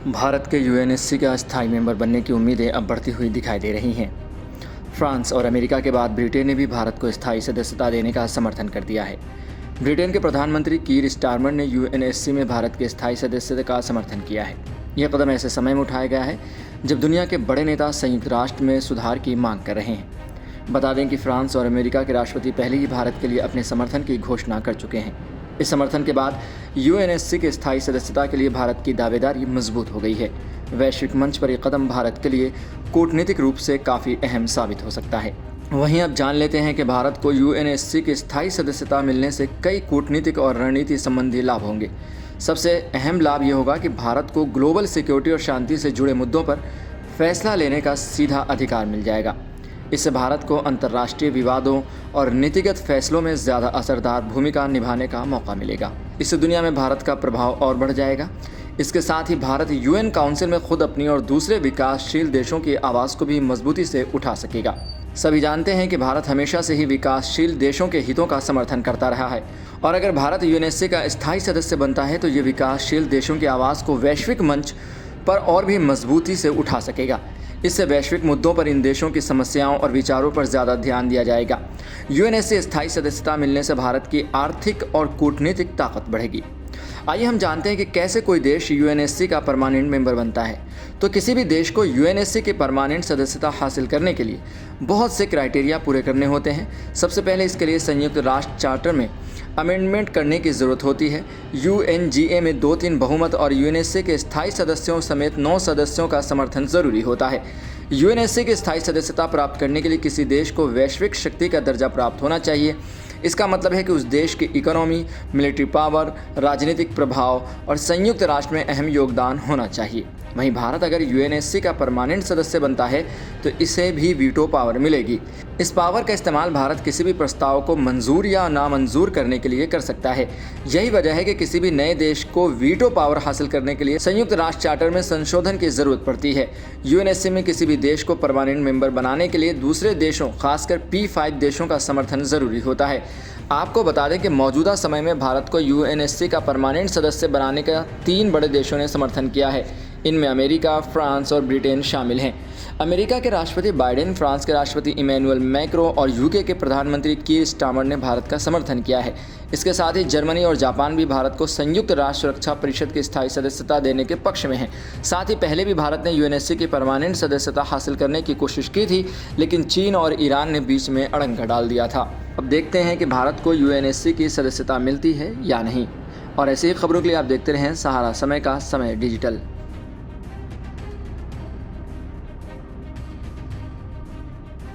भारत के यूएनएससी के अस्थायी मेंबर बनने की उम्मीदें अब बढ़ती हुई दिखाई दे रही हैं। फ्रांस और अमेरिका के बाद ब्रिटेन ने भी भारत को स्थायी सदस्यता देने का समर्थन कर दिया है। ब्रिटेन के प्रधानमंत्री कीर स्टारमर ने यूएनएससी में भारत के स्थायी सदस्यता का समर्थन किया है। यह कदम ऐसे समय में उठाया गया है जब दुनिया के बड़े नेता संयुक्त राष्ट्र में सुधार की मांग कर रहे हैं। बता दें कि फ्रांस और अमेरिका के राष्ट्रपति पहले ही भारत के लिए अपने समर्थन की घोषणा कर चुके हैं। इस समर्थन के बाद यूएनएससी के स्थायी सदस्यता के लिए भारत की दावेदारी मजबूत हो गई है। वैश्विक मंच पर यह कदम भारत के लिए कूटनीतिक रूप से काफ़ी अहम साबित हो सकता है। वहीं अब जान लेते हैं कि भारत को यूएनएससी की स्थायी सदस्यता मिलने से कई कूटनीतिक और रणनीति संबंधी लाभ होंगे। सबसे अहम लाभ ये होगा कि भारत को ग्लोबल सिक्योरिटी और शांति से जुड़े मुद्दों पर फैसला लेने का सीधा अधिकार मिल जाएगा। इससे भारत को अंतर्राष्ट्रीय विवादों और नीतिगत फैसलों में ज़्यादा असरदार भूमिका निभाने का मौका मिलेगा। इससे दुनिया में भारत का प्रभाव और बढ़ जाएगा। इसके साथ ही भारत यूएन काउंसिल में खुद अपनी और दूसरे विकासशील देशों की आवाज़ को भी मजबूती से उठा सकेगा। सभी जानते हैं कि भारत हमेशा से ही विकासशील देशों के हितों का समर्थन करता रहा है और अगर भारत यूएनएससी का स्थायी सदस्य बनता है तो ये विकासशील देशों की आवाज़ को वैश्विक मंच पर और भी मजबूती से उठा सकेगा। इससे वैश्विक मुद्दों पर इन देशों की समस्याओं और विचारों पर ज़्यादा ध्यान दिया जाएगा। यूएनएससी स्थायी सदस्यता मिलने से भारत की आर्थिक और कूटनीतिक ताकत बढ़ेगी। आइए हम जानते हैं कि कैसे कोई देश यूएनएससी का परमानेंट मेंबर बनता है। तो किसी भी देश को यूएनएससी की परमानेंट सदस्यता हासिल करने के लिए बहुत से क्राइटेरिया पूरे करने होते हैं। सबसे पहले इसके लिए संयुक्त राष्ट्र चार्टर में अमेंडमेंट करने की ज़रूरत होती है। यूएनजीए में 2/3 बहुमत और यूएनएससी के स्थायी सदस्यों समेत 9 सदस्यों का समर्थन ज़रूरी होता है। यूएनएससी की स्थायी सदस्यता प्राप्त करने के लिए किसी देश को वैश्विक शक्ति का दर्जा प्राप्त होना चाहिए। इसका मतलब है कि उस देश की इकोनॉमी, मिलिट्री पावर, राजनीतिक प्रभाव और संयुक्त राष्ट्र में अहम योगदान होना चाहिए। वहीं भारत अगर यूएनएससी का परमानेंट सदस्य बनता है तो इसे भी वीटो पावर मिलेगी। इस पावर का इस्तेमाल भारत किसी भी प्रस्ताव को मंजूर या नामंजूर करने के लिए कर सकता है। यही वजह है कि किसी भी नए देश को वीटो पावर हासिल करने के लिए संयुक्त राष्ट्र चार्टर में संशोधन की ज़रूरत पड़ती है। यूएनएससी में किसी भी देश को परमानेंट मेंबर बनाने के लिए दूसरे देशों, खासकर P5 देशों का समर्थन ज़रूरी होता है। आपको बता दें कि मौजूदा समय में भारत को यूएनएससी का परमानेंट सदस्य बनाने का 3 बड़े देशों ने समर्थन किया है। इनमें अमेरिका, फ्रांस और ब्रिटेन शामिल हैं। अमेरिका के राष्ट्रपति बाइडेन, फ्रांस के राष्ट्रपति इमैनुअल मैक्रों और यूके के प्रधानमंत्री कीर स्टारमर ने भारत का समर्थन किया है। इसके साथ ही जर्मनी और जापान भी भारत को संयुक्त राष्ट्र सुरक्षा परिषद की स्थायी सदस्यता देने के पक्ष में हैं। साथ ही पहले भी भारत ने यूएनएससी की परमानेंट सदस्यता हासिल करने की कोशिश की थी, लेकिन चीन और ईरान ने बीच में अड़ंगा डाल दिया था। अब देखते हैं कि भारत को यूएनएससी की सदस्यता मिलती है या नहीं। और ऐसी ही खबरों के लिए आप देखते रहें सहारा समय का समय डिजिटल।